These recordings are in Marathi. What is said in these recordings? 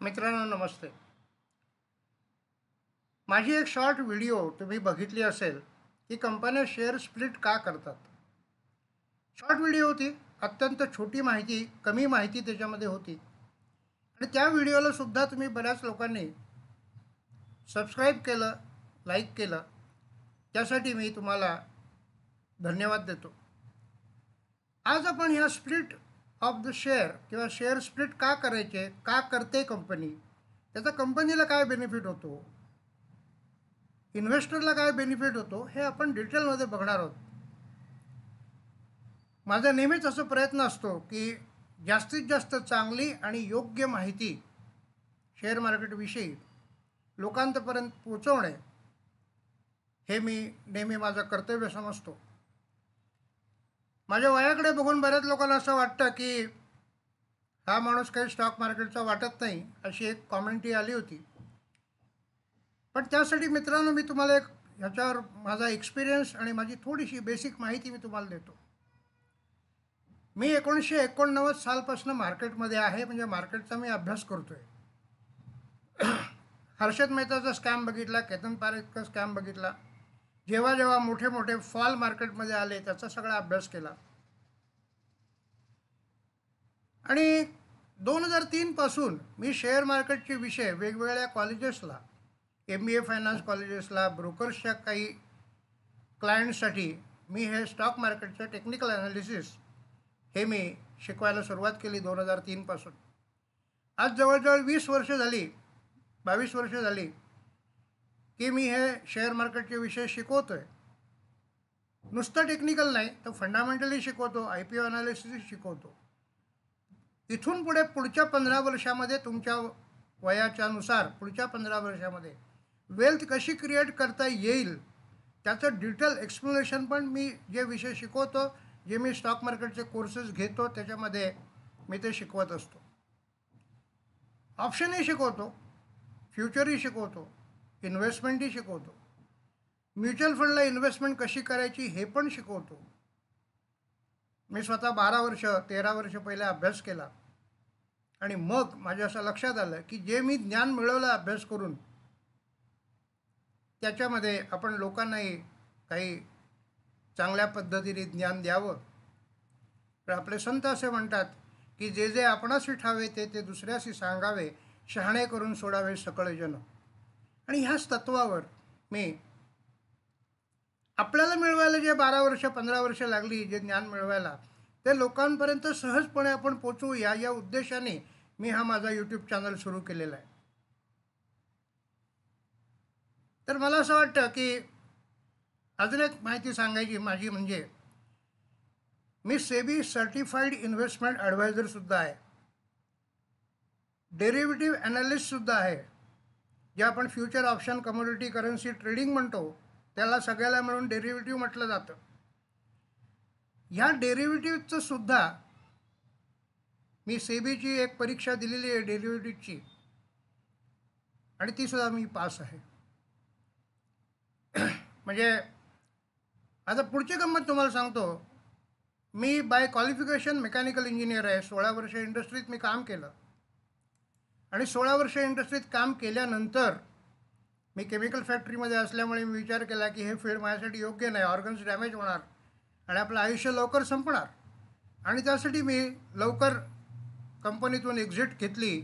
मित्रांनो नमस्ते. माझी एक शॉर्ट व्हिडिओ तुम्ही बघितली असेल की कंपन्या शेअर स्प्लिट का करतात. शॉर्ट व्हिडिओ होती, अत्यंत छोटी माहिती, कमी माहिती त्याच्यामध्ये होती आणि त्या व्हिडिओला सुद्धा तुम्ही बऱ्याच लोकांनी सबस्क्राईब केलं, लाईक केलं. त्यासाठी मी तुम्हाला धन्यवाद देतो. आज आपण ह्या स्प्लिट ऑफ द शेअर किंवा शेअर स्प्लिट का करायचे, का करते कंपनी, त्याचा कंपनीला काय बेनिफिट होतो, इन्व्हेस्टरला काय बेनिफिट होतो, हे आपण डिटेलमध्ये बघणार आहोत. माझा नेहमीच असा प्रयत्न असतो की जास्तीत जास्त चांगली आणि योग्य माहिती शेअर मार्केटविषयी लोकांपर्यंत पोचवणे हे मी नेहमी माझं कर्तव्य समजतो. माझ्या वयाकडे बघून बऱ्याच लोकांना असं वाटतं की हा माणूस काही स्टॉक मार्केटचा वाटत नाही, अशी एक कॉमेंटही आली होती. पण त्यासाठी मित्रांनो मी तुम्हाला एक ह्याच्यावर माझा एक्सपिरियन्स आणि माझी थोडीशी बेसिक माहिती मी तुम्हाला देतो. मी 1989 सालपासून मार्केटमध्ये आहे, म्हणजे मार्केटचा मी अभ्यास करतो आहे. हर्षद मेहताचा स्कॅम बघितला, केतन पारेखचा स्कॅम बघितला, जेव्हा जेव्हा मोठे मोठे फॉल मार्केटमध्ये आले त्याचा सगळा अभ्यास केला आणि 2003 मी शेअर मार्केटचे विषय वेगवेगळ्या कॉलेजेसला, MBA फायनान्स कॉलेजेसला, ब्रोकर्सच्या काही क्लायंटसाठी मी हे स्टॉक मार्केटचं टेक्निकल ॲनालिसिस हे मी शिकवायला सुरुवात केली 2003 आज जवळजवळ 20 वर्ष झाली, 22 वर्ष झाली की मी हे शेअर मार्केटचे विषय शिकवतो आहे. नुसतं टेक्निकल नाही तर फंडामेंटली शिकवतो, IPO ॲनालिसिस शिकवतो. इथून पुढे पुढच्या 15 वर्षामध्ये तुमच्या वयाच्यानुसार पुढच्या 15 वर्षामध्ये वेल्थ कशी क्रिएट करता येईल त्याचं डिटेल एक्सप्लेनेशन पण मी जे विषय शिकवतो, जे मी स्टॉक मार्केटचे कोर्सेस घेतो त्याच्यामध्ये मी ते शिकवत असतो. ऑप्शनही शिकवतो, फ्युचरही शिकवतो, इन्व्हेस्टमेंटही शिकवतो, म्युच्युअल फंडला इन्व्हेस्टमेंट कशी करायची हे पण शिकवतो. मी स्वतः 13 वर्ष पहिले अभ्यास केला आणि मग माझ्या असं लक्षात आलं की जे मी ज्ञान मिळवलं अभ्यास करून त्याच्यामध्ये आपण लोकांनाही काही चांगल्या पद्धतीने ज्ञान द्यावं. तर आपले संत असे म्हणतात की जे जे आपणाशी ठावे ते ते दुसऱ्याशी सांगावे, शहाणे करून सोडावे सकळ जन. आणि ह्याच तत्वावर मी आपल्याला मिळवायला जे 12 वर्ष 15 वर्ष लागली जे ज्ञान मिळवायला, ते लोकांपर्यंत सहजपणे आपण पोचवू या उद्देशाने मी हा माझा यूट्यूब चॅनल सुरू केलेला आहे. तर मला असं वाटतं की अजून एक माहिती सांगायची माझी, म्हणजे मी सेबी सर्टिफाईड इन्व्हेस्टमेंट ॲडवायझरसुद्धा आहे, डेरिव्हेटिव्ह ॲनालिस्टसुद्धा आहे. जे आपण future option commodity currency trading म्हणतो त्याला सगळ्याला मिळून डेरिव्हेटिव्ह म्हटलं जातं. ह्या डेरिव्हेटिव्हचं सुद्धा मी सेबीची एक परीक्षा दिलेली आहे डेरिव्हेटिव्हची आणि ती सुद्धा मी पास आहे. म्हणजे आता पुढची गंमत तुम्हाला सांगतो. मी बाय क्वालिफिकेशन मेकॅनिकल इंजिनियर आहे. 16 वर्ष इंडस्ट्रीत मी काम केलं आणि 16 वर्ष इंडस्ट्रीत काम केल्यानंतर मी केमिकल फॅक्टरीमध्ये असल्यामुळे मी विचार केला की हे फील्ड माझ्यासाठी योग्य नाही, ऑर्गन्स डॅमेज होणार आणि आपलं आयुष्य लवकर संपणार. आणि त्यासाठी मी लवकर कंपनीतून एक्झिट घेतली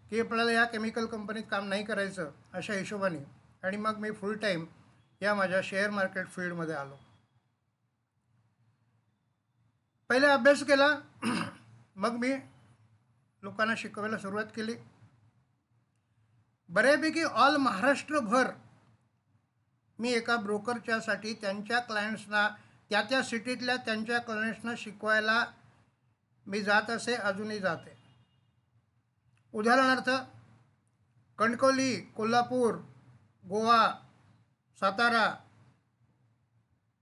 की आपल्याला या केमिकल कंपनीत काम नाही करायचं अशा हिशोबाने. आणि मग मी फुल टाईम या माझ्या शेअर मार्केट फील्डमध्ये आलो. पहिले अभ्यास केला, मग मी लोकांना शिकवायला सुरुवात केली. बऱ्यापैकी ऑल महाराष्ट्रभर मी एका ब्रोकरच्यासाठी त्यांच्या क्लायंट्सना त्या सिटीतल्या त्यांच्या क्लायंट्सना शिकवायला मी जात असे, अजूनही जाते. उदाहरणार्थ कणकवली, कोल्हापूर, गोवा, सातारा,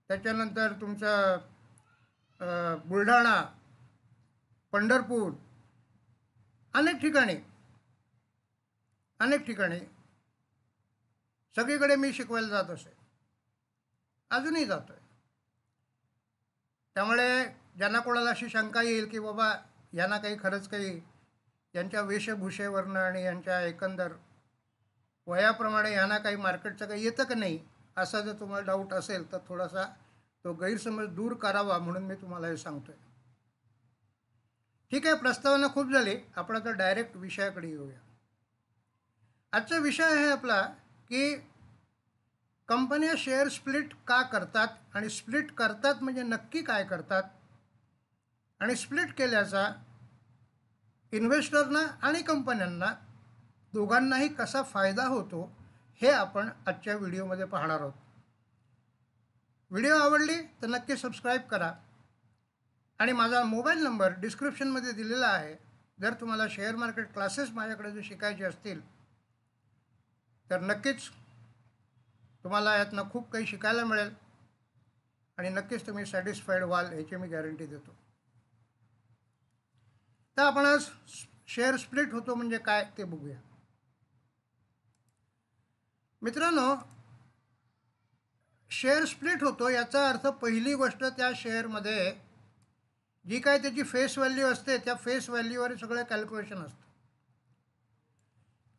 त्याच्यानंतर तुमचं बुलढाणा, पंढरपूर, अनेक ठिकाणी सगळीकडे मी शिकवायला जात असे, अजूनही जातो आहे. त्यामुळे ज्यांना कोणाला अशी शंका येईल की बाबा यांना काही खरंच काही यांच्या वेशभूषेवरनं आणि यांच्या एकंदर वयाप्रमाणे यांना काही मार्केटचं काही येतं का नाही असा जर तुम्हाला डाऊट असेल तर थोडासा तो गैरसमज दूर करावा म्हणून मी तुम्हाला हे सांगतोय. ठीक आहे, प्रस्तावना खूप झाली. आपण आता डायरेक्ट विषयाकडे येऊया. आजचा विषय आहे आपला की कंपन्या शेअर स्प्लिट का करतात आणि स्प्लिट करतात म्हणजे नक्की काय करतात आणि स्प्लिट केल्याचा इन्व्हेस्टरना आणि कंपन्यांना दोघांनाही कसा फायदा होतो हे आपण आजच्या व्हिडिओमध्ये पाहणार आहोत. व्हिडिओ आवडली तर नक्की सबस्क्राईब करा आणि माझा मोबाईल नंबर डिस्क्रिप्शनमध्ये दिलेला आहे. जर तुम्हाला शेअर मार्केट क्लासेस माझ्याकडे जर शिकायचे असतील तर नक्कीच तुम्हाला यातनं खूप काही शिकायला मिळेल आणि नक्कीच तुम्ही सॅटिस्फाईड व्हाल याची मी गॅरंटी देतो. तर आपण आज शेअर स्प्लिट होतो म्हणजे काय ते बघूया. मित्रांनो, शेअर स्प्लिट होतो याचा अर्थ पहिली गोष्ट त्या शेअरमध्ये जी काय त्याची फेस व्हॅल्यू असते त्या फेस व्हॅल्यूवर सगळं कॅल्क्युलेशन असतं.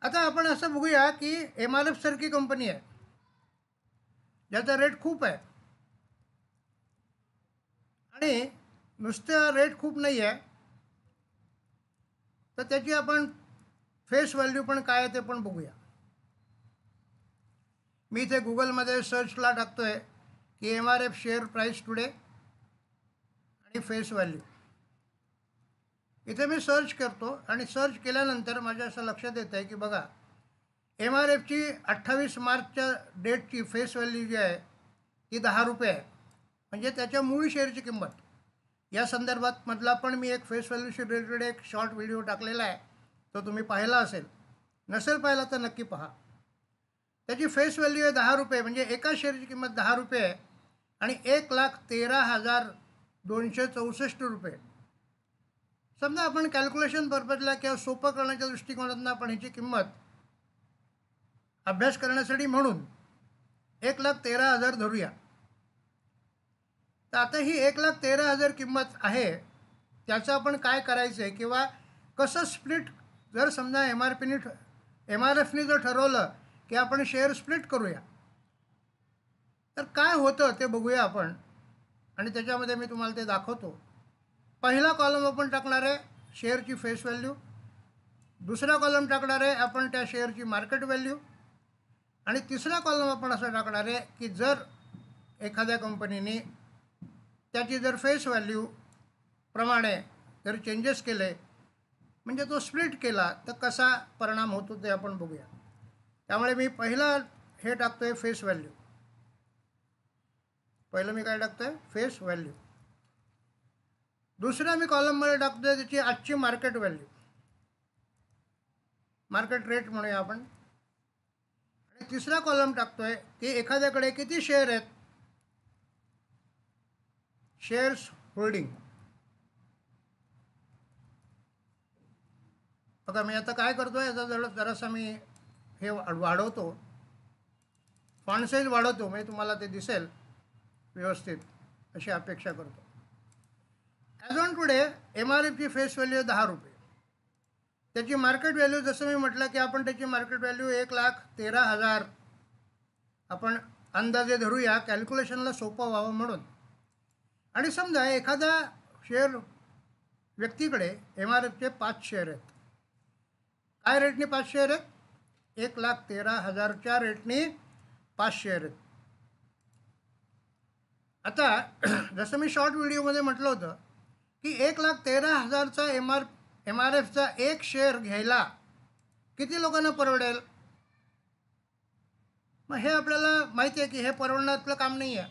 आता आपण असं बघूया की MRF सारखी कंपनी आहे ज्याचा रेट खूप आहे आणि नुसतं रेट खूप नाही आहे तर त्याची आपण फेस व्हॅल्यू पण काय आहे ते पण बघूया. मी इथे गुगलमध्ये सर्चला टाकतोय की MRF शेअर प्राईस टुडे आणि फेस व्हॅल्यू. इथे मी सर्च करतो आणि सर्च केल्यानंतर माझ्या असं लक्षात येतं आहे की बघा MRFची 28 मार्चच्या डेटची फेस व्हॅल्यू जी आहे ती 10 रुपये आहे. म्हणजे त्याच्या मूळ शेअरची किंमत या संदर्भात मधला पण मी एक फेस व्हॅल्यूशी रिलेटेड एक शॉर्ट व्हिडिओ टाकलेला आहे, तो तुम्ही पाहिला असेल. नसेल पाहिला तर नक्की पहा. त्याची फेस व्हॅल्यू आहे 10 रुपये म्हणजे एका शेअरची किंमत 10 रुपये आहे आणि 1,13,264 रुपये. समजा आपण कॅल्क्युलेशन पर्पजला किंवा सोपं करण्याच्या दृष्टिकोनातून आपण ह्याची किंमत अभ्यास करण्यासाठी म्हणून 1,13,000 धरूया. तर आता ही 1,13,000 किंमत आहे त्याचं आपण काय करायचं आहे किंवा कसं स्प्लिट. जर समजा MRFने जर ठरवलं की आपण शेअर स्प्लिट करूया तर काय होतं ते बघूया आपण आणि त्याच्यामध्ये मी तुम्हाला ते दाखवतो. पहिला कॉलम आपण टाकणार आहे शेअरची फेस व्हॅल्यू, दुसरा कॉलम टाकणार आहे आपण त्या शेअरची मार्केट व्हॅल्यू आणि तिसरा कॉलम आपण असं टाकणार आहे की जर एखाद्या कंपनीने त्याची जर फेस व्हॅल्यू प्रमाणे जर चेंजेस केले म्हणजे तो स्प्लिट केला तर कसा परिणाम होतो ते आपण बघूया. त्यामुळे मी पहिला हे टाकतो आहे फेस व्हॅल्यू. पहिलं मी काय टाकतो आहे फेस व्हॅल्यू. दुसरा मी कॉलममध्ये टाकतो आहे त्याची आजची मार्केट व्हॅल्यू, मार्केट रेट म्हणूया आपण. आणि तिसरा कॉलम टाकतो आहे की एखाद्याकडे किती शेअर आहेत, शेअर्स होल्डिंग. बघा मी आता काय करतो आहे याचा जरासा मी हे वाढवतो, फॉन्ट साईज वाढवतो म्हणजे तुम्हाला ते दिसेल व्यवस्थित अशी अपेक्षा करतो. ॲज ऑन टुडे MRFची फेस व्हॅल्यू 10 रुपये. त्याची मार्केट व्हॅल्यू जसं मी म्हटलं की आपण त्याची मार्केट व्हॅल्यू 1,13,000 आपण अंदाजे धरूया कॅल्क्युलेशनला सोपं व्हावं म्हणून. आणि समजा एखादा शेअर व्यक्तीकडे MRFचे 5 शेअर आहेत. काय रेटने 5 शेअर आहेत? 1,13,000च्या रेटने 5 शेअर आहेत. आता जसं मी शॉर्ट व्हिडिओमध्ये म्हटलं होतं की 1,13,000चा MRFचा एक शेअर घ्यायला किती लोकांना परवडेल. मग हे आपल्याला माहिती आहे की हे परवडण्यातलं काम नाही आहे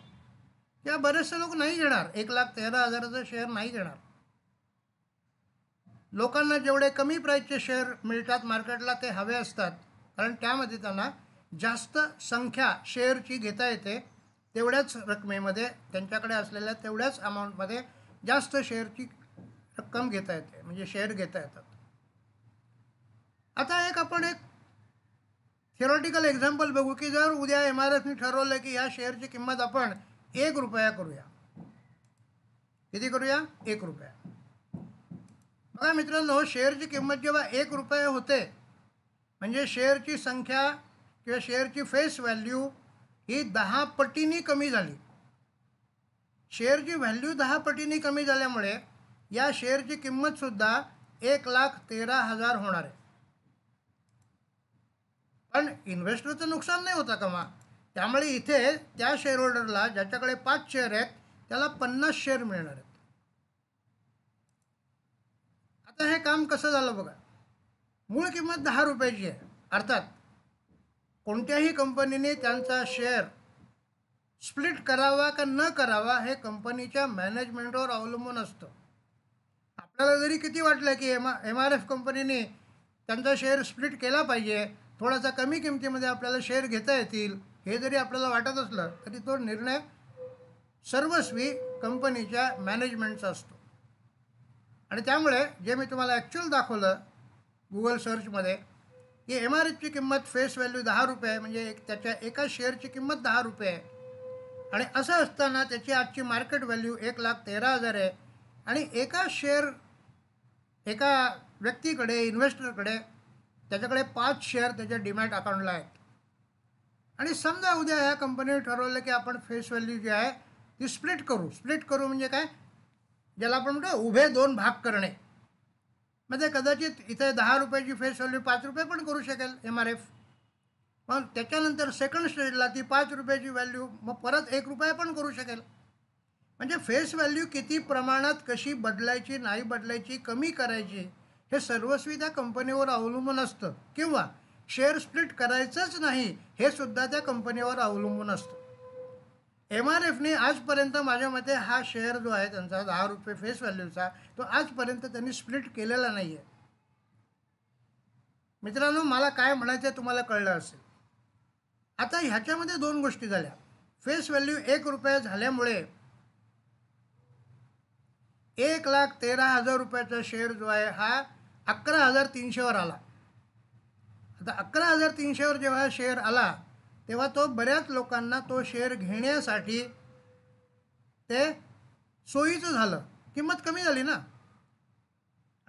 किंवा बरेचसे लोक नाही घेणार. 1,13,000चा शेअर नाही घेणार. लोकांना जेवढे कमी प्राईसचे शेअर मिळतात मार्केटला ते हवे असतात कारण त्यामध्ये त्यांना जास्त संख्या शेअरची घेता येते. तेवढ्याच रकमेमध्ये त्यांच्याकडे असलेल्या तेवढ्याच अमाऊंटमध्ये जास्त शेअरची रक्कम घेता येते म्हणजे शेअर घेता येतात. आता आपण एक थिअरॉटिकल एक्झाम्पल बघू की जर उद्या MRFने ठरवलं की या शेअरची किंमत आपण 1 रुपया करूया. किती करूया? 1 रुपया. बघा मित्रांनो, शेअरची किंमत जेव्हा 1 रुपये होते, म्हणजे शेअरची संख्या किंवा शेअरची फेस व्हॅल्यू ही 10 पटीने कमी झाली. शेअरची व्हॅल्यू 10 पटीने कमी झाल्यामुळे या शेअरची किंमतसुद्धा 1,13,000 होणार आहे. पण इन्व्हेस्टरचं नुकसान नाही होता का मग? त्यामुळे इथे त्या शेअर होल्डरला ज्याच्याकडे 5 शेअर आहेत त्याला 50 शेअर मिळणार आहेत. आता हे काम कसं झालं बघा. मूळ किंमत 10 रुपयाची आहे. अर्थात कोणत्याही कंपनीने त्यांचा शेअर स्प्लिट करावा का न करावा हे कंपनीच्या मॅनेजमेंटवर अवलंबून असतं. आपल्याला जरी किती वाटलं की MRF कंपनीने त्यांचा शेअर स्प्लिट केला पाहिजे, थोडासा कमी किमतीमध्ये आपल्याला शेअर घेता येतील, हे जरी आपल्याला वाटत असलं तरी तो निर्णय सर्वस्वी कंपनीच्या मॅनेजमेंटचा असतो. आणि त्यामुळे जे मी तुम्हाला ॲक्च्युअल दाखवलं गुगल सर्चमध्ये की MRFची किंमत फेस व्हॅल्यू 10 रुपये आहे, म्हणजे त्याच्या एका शेअरची किंमत 10 रुपये आहे. आणि असं असताना त्याची आजची मार्केट व्हॅल्यू 1,13,000 आहे. आणि एका व्यक्तीकडे, इन्व्हेस्टरकडे त्याच्याकडे 5 शेअर त्याच्या डीमॅट अकाउंटला आहेत. आणि समजा उद्या ह्या कंपनीने ठरवलं की आपण फेस व्हॅल्यू जी आहे ती स्प्लिट करू म्हणजे काय, ज्याला आपण म्हणतो उभे 2 भाग करणे. म्हणजे कदाचित इथे 10 रुपयाची फेस व्हॅल्यू 5 रुपये पण करू शकेल MRF. मग त्याच्यानंतर सेकंड स्टेजला ती 5 रुपयाची व्हॅल्यू मग परत 1 रुपया पण करू शकेल. म्हणजे फेस व्हॅल्यू किती प्रमाणात कशी बदलायची, नाही बदलायची, कमी करायची, हे सर्वस्वी त्या कंपनीवर अवलंबून असतं. किंवा शेअर स्प्लिट करायचंच नाही हे सुद्धा त्या कंपनीवर अवलंबून असतं. MRFने आजपर्यंत माझ्या मते हा शेअर जो आहे त्यांचा 10 रुपये फेस व्हॅल्यूचा, तो आजपर्यंत त्यांनी स्प्लिट केलेला नाही आहे. मित्रांनो, मला काय म्हणायचं आहे तुम्हाला कळलं असेल. आता ह्याच्यामध्ये 2 गोष्टी झाल्या. फेस व्हॅल्यू 1 रुपया झाल्यामुळे 1,13,000 रुपयाचा शेअर जो आहे हा 11,300वर आला. आता 11,300वर जेव्हा शेअर आला तेव्हा तो बऱ्याच लोकांना तो शेअर घेण्यासाठी ते सोयीचं झालं, किंमत कमी झाली ना.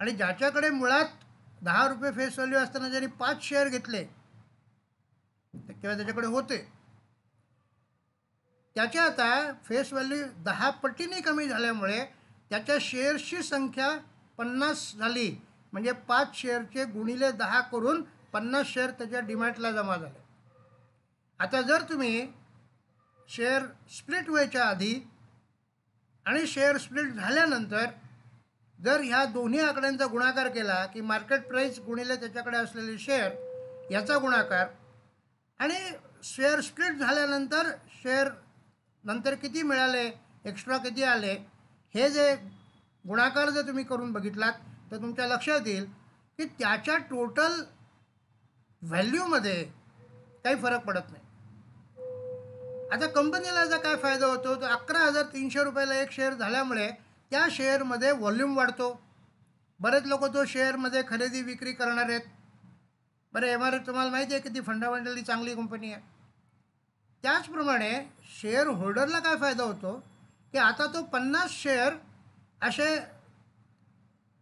आणि ज्याच्याकडे मुळात 10 रुपये फेस व्हॅल्यू असताना ज्यांनी 5 शेअर घेतले किंवा त्याच्याकडे होते, त्याच्या आता फेस व्हॅल्यू 10 पटीने कमी झाल्यामुळे त्याच्या शेअर्सची संख्या 50 झाली. म्हणजे 5 शेअरचे गुणिले 10 करून 50 शेअर त्याच्या डीमॅटला जमा झाले. आता जर तुम्ही शेअर स्प्लिट व्हायच्या आधी आणि शेअर स्प्लिट झाल्यानंतर जर ह्या दोन्ही आकड्यांचा गुणाकार केला की मार्केट प्राईस गुणिले त्याच्याकडे असलेले शेअर याचा गुणाकार, आणि शेअर स्प्लिट झाल्यानंतर शेअर नंतर किती मिळाले, एक्स्ट्रा किती आले, हे जे गुणाकार जर तुम्ही करून बघितलात तर तुमच्या लक्षात येईल की त्याच्या टोटल व्हॅल्यूमध्ये काही फरक पडत नाही. आता कंपनीला जर काय फायदा होतो तर 11,300 रुपयाला एक शेअर झाल्यामुळे त्या शेअरमध्ये व्हॉल्यूम वाढतो. बरेच लोक तो शेअरमध्ये खरेदी विक्री करणार आहेत. बरं, MRF तुम्हाला माहिती आहे किती फंडामेंटली चांगली कंपनी आहे. त्याचप्रमाणे शेअर होल्डरला काय फायदा होतो की आता तो 50 शेअर असे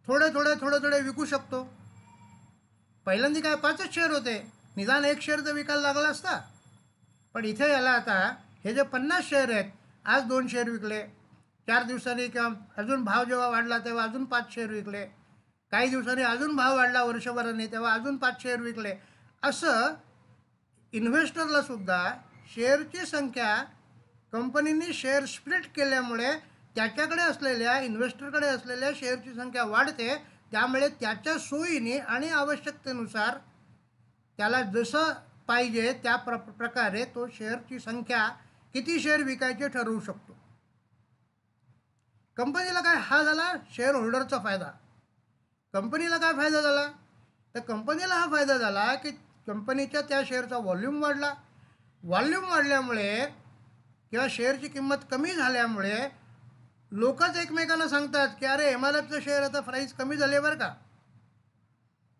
थोडे विकू शकतो. पहिल्यांदा काय 5च शेअर होते, निदान 1 शेअर तर विकायला लागला असता. पण इथे याला आता हे जे 50 शेअर आहेत, आज 2 शेअर विकले, 4 दिवसांनी किंवा अजून भाव जेव्हा वाढला तेव्हा अजून 5 शेअर विकले, काही दिवसांनी अजून भाव वाढला वर्षभराने तेव्हा अजून 5 शेअर विकले. असं इन्व्हेस्टरला सुद्धा शेअरची संख्या, कंपनीने शेअर स्प्लिट केल्यामुळे त्याच्याकडे असलेल्या, इन्व्हेस्टरकडे असलेल्या शेअरची संख्या वाढते. त्यामुळे त्याच्या सोयीने आणि आवश्यकतेनुसार त्याला जसं पाहिजे त्या प्रकारे तो शेअरची संख्या, किती शेअर विकायचे ठरवू शकतो. कंपनीला काय हा झाला शेअर होल्डरचा फायदा. कंपनीला काय फायदा झाला तर कंपनीला हा फायदा झाला की कंपनीच्या त्या शेअरचा व्हॉल्यूम वाढला. व्हॉल्यूम वाढल्यामुळे किंवा शेअरची किंमत कमी झाल्यामुळे लोकच एकमेकांना सांगतात की अरे MRFचं शेअर आता प्राईस कमी झाले बरं का.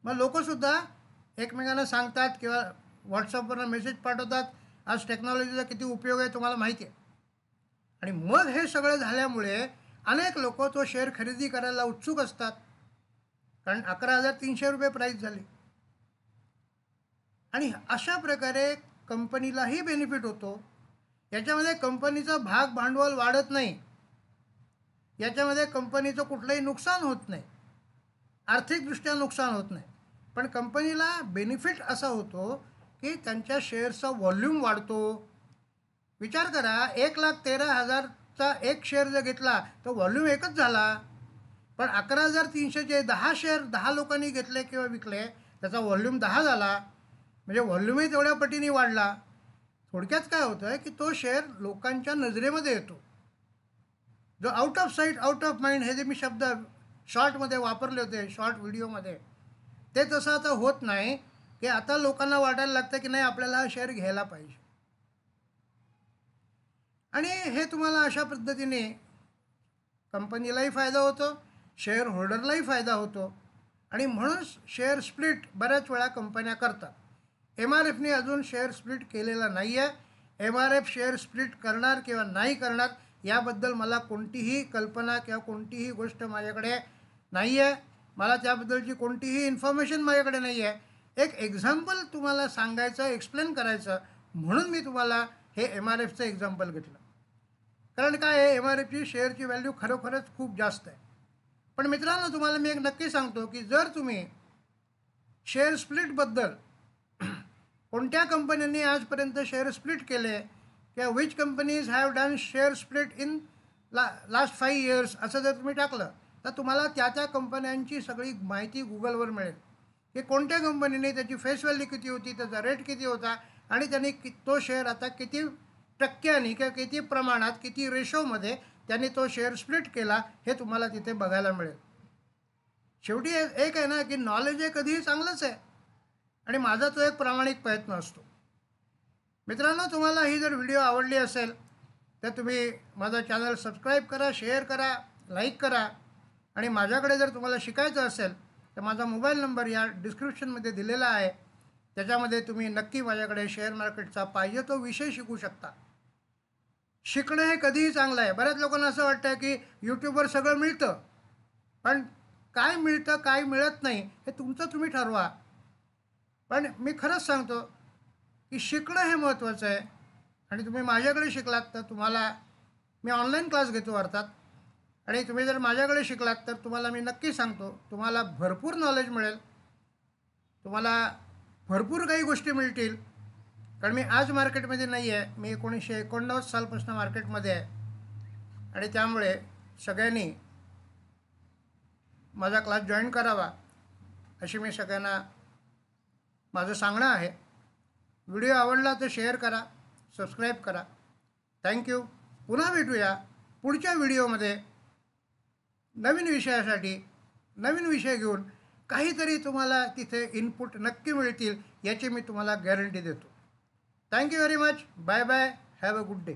मग लोकंसुद्धा एकमेकांना सांगतात किंवा व्हॉट्सअपवर मेसेज पाठवतात, आज टेक्नॉलॉजीचा किती उपयोग आहे तुम्हाला माहिती आहे. आणि मग हे सगळं झाल्यामुळे अनेक लोक तो शेअर खरेदी करायला उत्सुक असतात. कारण 11,300 रुपये प्राईस झाली. आणि अशा प्रकारे कंपनीलाही बेनिफिट होतो. याच्यामध्ये कंपनीचं भाग भांडवल वाढत नाही, याच्यामध्ये कंपनीचं कुठलंही नुकसान होत नाही, आर्थिकदृष्ट्या नुकसान होत नाही. पण कंपनीला बेनिफिट असा होतो की त्यांच्या शेअरचा व्हॉल्यूम वाढतो. विचार करा, 1,13,000चा एक शेअर जर घेतला तर व्हॉल्यूम एकच झाला. पण 11,300चे 10 शेअर 10 लोकांनी घेतले किंवा विकले, त्याचा व्हॉल्यूम 10 झाला. म्हणजे व्हॉल्यूमही तेवढ्या पटीने वाढला. थोडक्यात काय होतं आहे की तो शेअर लोकांच्या नजरेमध्ये येतो. जो out of site out of mind हे जे मी शब्द शॉर्टमध्ये वापरले होते, शॉर्ट व्हिडिओमध्ये, ते तसं आता होत नाही की आता लोकांना वाटायला लागतं की नाही आपल्याला हा शेअर घ्यायला पाहिजे. आणि हे तुम्हाला अशा पद्धतीने कंपनीलाही फायदा होतो, शेअर होल्डरलाही फायदा होतो. आणि म्हणून शेअर स्प्लिट बऱ्याच वेळा कंपन्या करतात. MRFने अजून शेअर स्प्लिट केलेला नाही आहे. MRF शेअर स्प्लिट करणार किंवा नाही करणार याबद्दल मला कोणतीही कल्पना किंवा कोणतीही गोष्ट माझ्याकडे नाही आहे. मला त्याबद्दलची कोणतीही इन्फॉर्मेशन माझ्याकडे नाही आहे. एक एक्झाम्पल तुम्हाला सांगायचं, एक्सप्लेन करायचं म्हणून मी तुम्हाला हे MRFचं एक्झाम्पल घेतलं. कारण काय आहे, MRFची शेअरची व्हॅल्यू खरोखरच खूप जास्त आहे. पण मित्रांनो, तुम्हाला मी एक नक्की सांगतो की जर तुम्ही शेअर स्प्लिटबद्दल कोणत्या कंपन्यांनी आजपर्यंत शेअर स्प्लिट केले किंवा which companies have done share split in last 5 years असं जर तुम्ही टाकलं तर तुम्हाला त्या कंपन्यांची सगळी माहिती गुगलवर मिळेल की कोणत्या कंपनीने त्याची फेस व्हॅल्यू किती होती, त्याचा रेट किती होता आणि त्यांनी तो शेअर आता किती टक्क्यांनी किंवा किती प्रमाणात, किती रेशोमध्ये त्यांनी तो शेअर स्प्लिट केला हे तुम्हाला तिथे बघायला मिळेल. शेवटी एक आहे ना की नॉलेज हे कधीही चांगलंच आहे आणि माझा तो एक प्रामाणिक प्रयत्न असतो. मित्रांनो, तुम्हाला ही जर व्हिडिओ आवडली असेल तर तुम्ही माझा चॅनल सबस्क्राईब करा, शेअर करा, लाईक करा. आणि माझ्याकडे जर तुम्हाला शिकायचं असेल तर माझा मोबाईल नंबर या डिस्क्रिप्शनमध्ये दिलेला आहे. त्याच्यामध्ये तुम्ही नक्की माझ्याकडे शेअर मार्केटचा पाहिजे तो विषय शिकू शकता. शिकणं हे कधीही चांगलं आहे. बऱ्याच लोकांना असं वाटतं की यूट्यूबवर सगळं मिळतं, पण काय मिळतं काय मिळत नाही हे तुमचं तुम्ही ठरवा. पण मी खरंच सांगतो की शिकणं हे महत्त्वाचं आहे. आणि तुम्ही माझ्याकडे शिकलात तर तुम्हाला मी ऑनलाईन क्लास घेतो अर्थात, आणि तुम्ही जर माझ्याकडे शिकलात तर तुम्हाला मी नक्की सांगतो तुम्हाला भरपूर नॉलेज मिळेल, तुम्हाला भरपूर काही गोष्टी मिळतील. कारण मी आज मार्केटमध्ये नाही आहे, मी 1989 सालपासून मार्केटमध्ये आहे. आणि त्यामुळे सगळ्यांनी माझा क्लास जॉईन करावा अशी मी सगळ्यांना माझं सांगणं आहे. व्हिडिओ आवडला तर शेअर करा, सबस्क्राईब करा. थँक्यू. पुन्हा भेटूया पुढच्या व्हिडिओमध्ये नवीन विषयासाठी, नवीन विषय घेऊन. काहीतरी तुम्हाला तिथे इनपुट नक्की मिळतील याची मी तुम्हाला गॅरंटी देतो. Thank you very much. Bye bye. Have a good day.